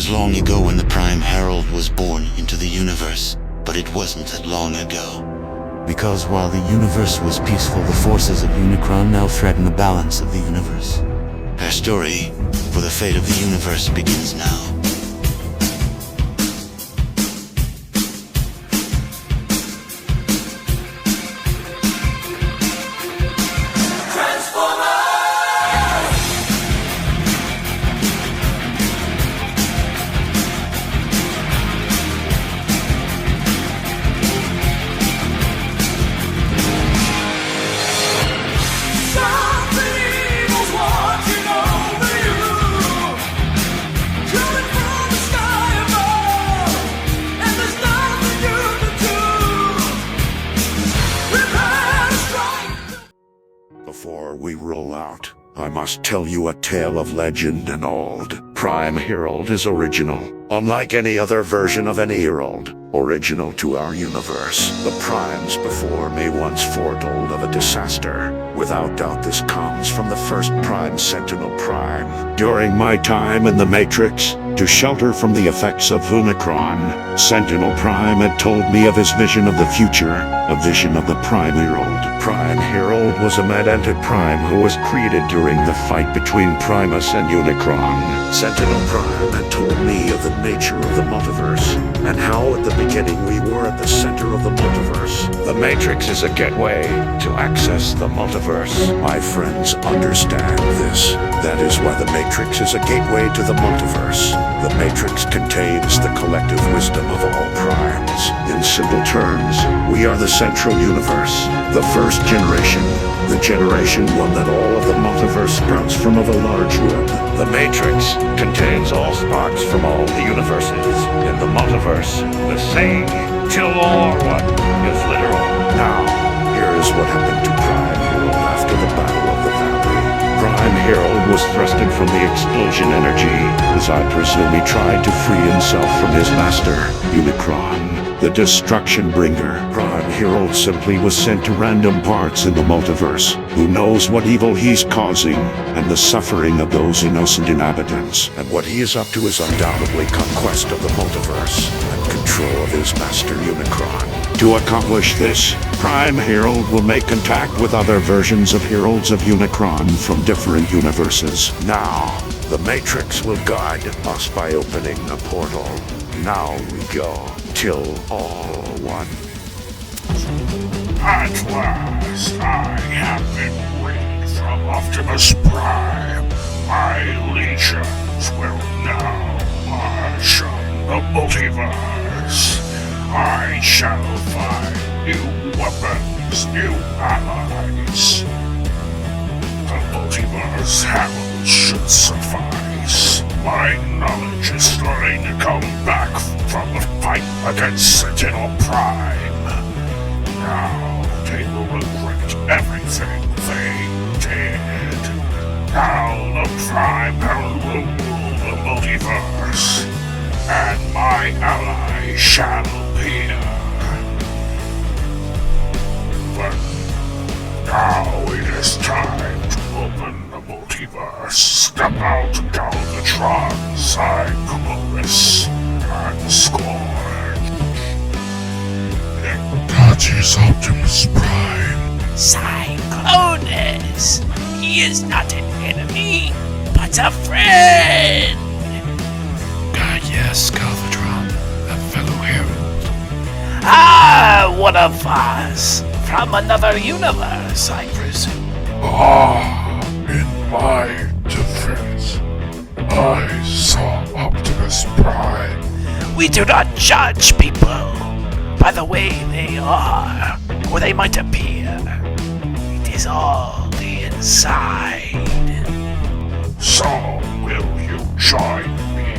was long ago when the Prime Herald was born into the universe, but it wasn't that long ago. Because while the universe was peaceful, the forces of Unicron now threaten the balance of the universe. Our story for the fate of the universe begins now. Before we roll out, I must tell you a tale of legend and old. Prime Herald is original, unlike any other version of any Herald. Original to our universe. The Primes before me once foretold of a disaster. Without doubt this comes from the first Prime, Sentinel Prime. During my time in the Matrix, to shelter from the effects of Unicron, Sentinel Prime had told me of his vision of the future, a vision of the Prime Herald. Prime Herald was a Mandantic Prime who was created during the fight between Primus and Unicron. Sentinel Prime had told me of the nature of the multiverse, and how at the beginning we were at the center of the multiverse. The Matrix is a gateway to access the multiverse. My friends understand this. That is why the Matrix is a gateway to the multiverse. The Matrix contains the collective wisdom of all primes. In simple terms, we are the central universe, the first generation, the generation one that all of the multiverse sprouts from of a large wood. The Matrix contains all sparks from all the universes. In the multiverse, the saying, till all are one, is literal. Now, here is what happened to Prime Herald after the Battle of the Valley. Prime Herald was thrusted from the explosion energy, as I presume he tried to free himself from his master, Unicron, the destruction bringer. Prime Herald simply was sent to random parts in the multiverse. Who knows what evil he's causing, and the suffering of those innocent inhabitants. And what he is up to is undoubtedly conquest of the multiverse, and control of his master Unicron. To accomplish this, Prime Herald will make contact with other versions of Heralds of Unicron from different universes. Now, the Matrix will guide us by opening a portal. Now we go, till all one. At last, I have been freed from Optimus Prime. My legions will now march on the multiverse. I shall find new weapons, new allies. The multiverse herald should suffice. My knowledge is starting to come back from the fight against Sentinel Prime. Now they will regret everything they did. Now the Prime Herald will rule the multiverse, and my ally shall appear. But now it is time to open the multiverse. Step out Galvatron, Cyclorus, and Scorn. That is Optimus Prime. Cyclonus! He is not an enemy, but a friend! Yes, Galvatron, a fellow herald. Ah, one of us! From another universe, I presume. In my defense, I saw Optimus Prime. We do not judge people by the way they are, or they might appear. It is all the inside. So, will you join me?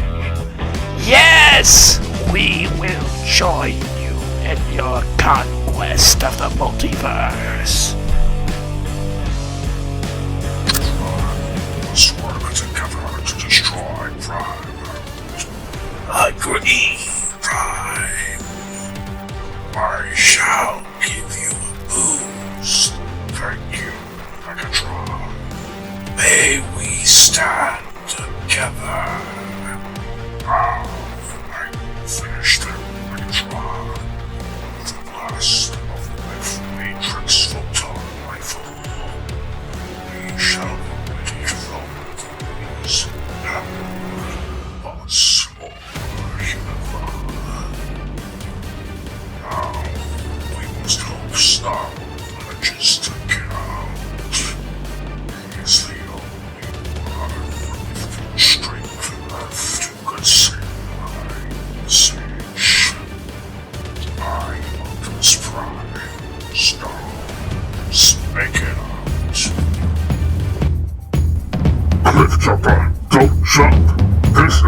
Yes! We will join you in your conquest of the multiverse. Let's work together to destroy Prime. Agree. Prime. I shall give you a boost. Thank you, Megatron. May we stand together.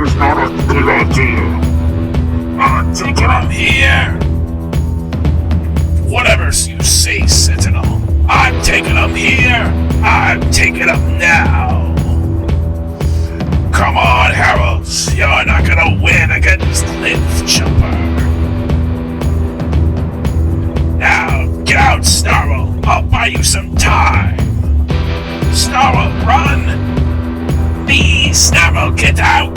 is not a good idea. I'm taking him here. Whatever you say, Sentinel. I'm taking him here. I'm taking him now. Come on, Heralds. You're not gonna win against Cliffjumper. Now, get out, Snarl. I'll buy you some time. Snarl, run. Please, Snarl, get out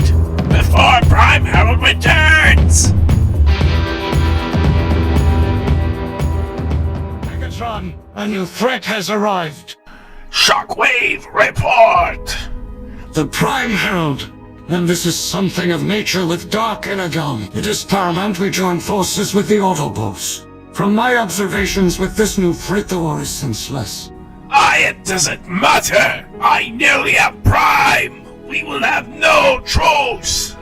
before Prime Herald returns. Megatron, a new threat has arrived. Shockwave, report. The Prime Herald. And this is something of nature with Dark Energon. It is paramount we join forces with the Autobots. From my observations with this new threat, the war is senseless. It doesn't matter. I nearly have Prime. We will have no truce.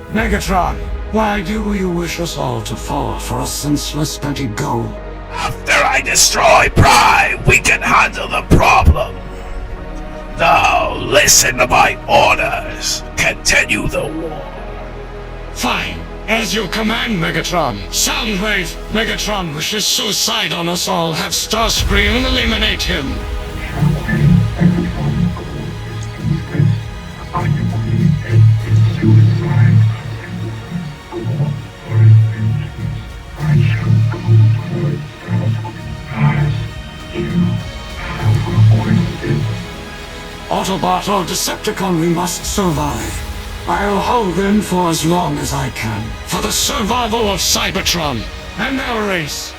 Megatron, why do you wish us all to fall for a senseless petty goal? After I destroy Prime, we can handle the problem. Now, listen to my orders. Continue the war. Fine. As you command, Megatron. Soundwave, Megatron wishes suicide on us all. Have Starscream eliminate him. Autobot or Decepticon, we must survive. I'll hold in for as long as I can. For the survival of Cybertron and our race.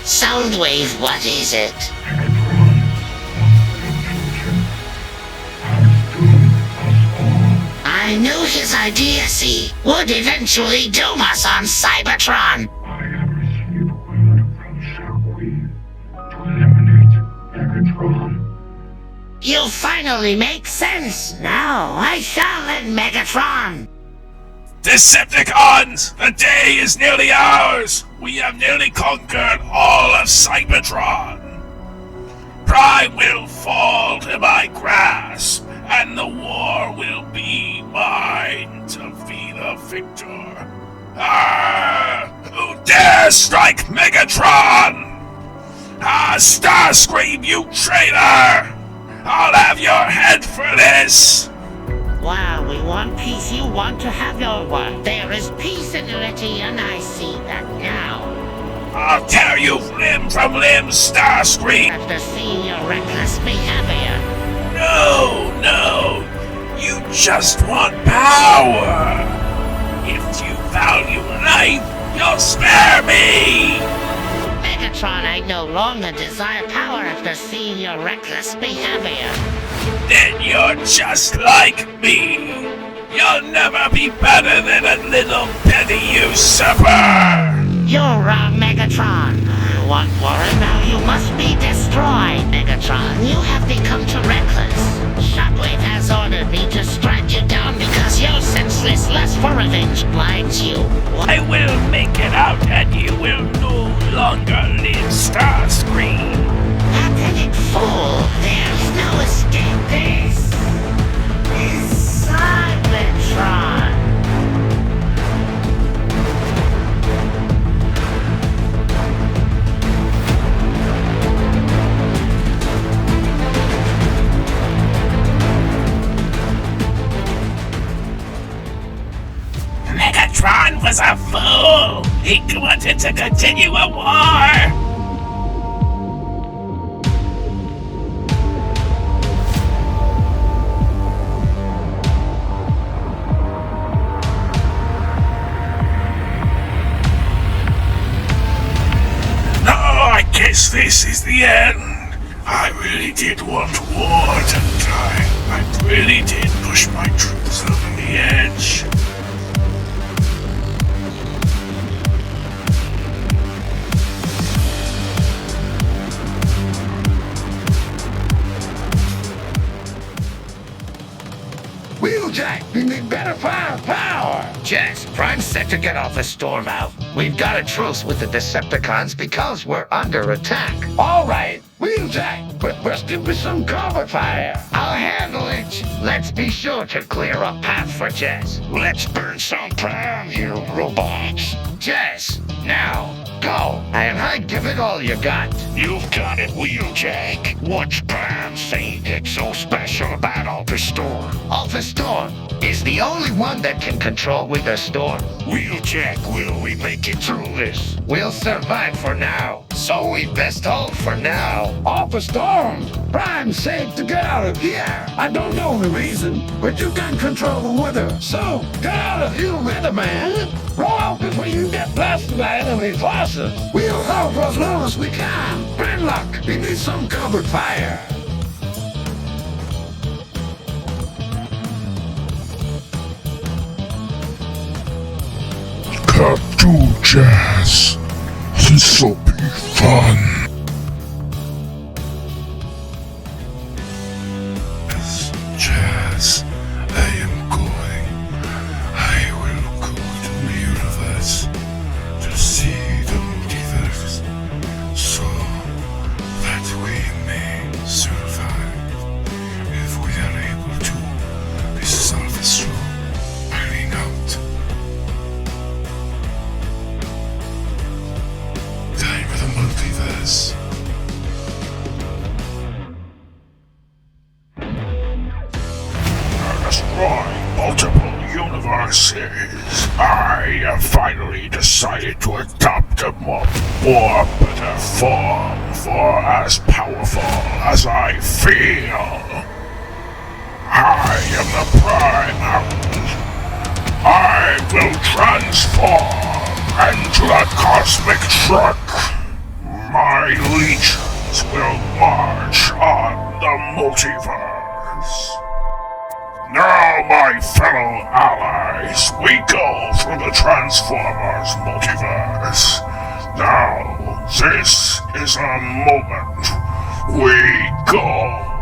Soundwave, what is it? I knew his idiocy would eventually doom us on Cybertron. I have received order from Shockwave to eliminate Megatron. You finally make sense. Now I shall end Megatron. Decepticons, the day is nearly ours. We have nearly conquered all of Cybertron. Prime will fall to my grasp, and the war will be mine to be the victor. Who dare strike Megatron? Starscream, you traitor! I'll have your head for this! Wow, we want peace, you want to have your way. There is peace in Letty, and I see that now. I'll tear you limb from limb, Starscream! After seeing your reckless behavior. No, you just want power. If you value life, you'll spare me. Megatron, I no longer desire power after seeing your reckless behavior. Then you're just like me. You'll never be better than a little petty usurper. You're wrong, Megatron. I want war, and now you must be destroyed, Megatron. You have become too reckless. Shockwave has ordered me to strike you down because your senseless lust for revenge blinds you. I will make it out, and you will no longer live, Starscream. Pathetic fool. There's no escape. This is Cybertron. Megatron was a fool! He wanted to continue a war! I guess this is the end. I really did want war tonight. I really did push my troops over the edge. Wheeljack, we need better firepower! Jax, Prime's set to get off a storm out. We've got a truce with the Decepticons because we're under attack. All right, we you, Jack, but busted with some cover fire. I'll handle it. Let's be sure to clear a path for Jess. Let's burn some Prime Hero robots. Jess, now, go, and I give it all you got. You've got it, Wheeljack. What's Prime saying that's so special about Alpha Storm? Alpha Storm is the only one that can control Wither Storm. Wheeljack, will we make it through this? We'll survive for now, so we best hope for now. Alpha Storm, Prime said to get out of here. I don't know the reason, but you can control the weather. So, get out of here, Weatherman. Roll out before you get blasted by enemy forces. We'll help as long as we can. Bad luck, we need some cover fire. Captain Jazz. This'll be fun. Jazz, I am going. I will go to the universe to see the multiverse so that we may survive. If we are able to, this is Alpha Storm burning out. Time for the multiverse. Destroying multiple universes, I have finally decided to adopt a more better form for as powerful as I feel. I am the Prime Hound. I will transform into the cosmic truck. My legions will march on the multiverse. Now, my fellow allies, we go through the Transformers multiverse. Now, this is a moment we go.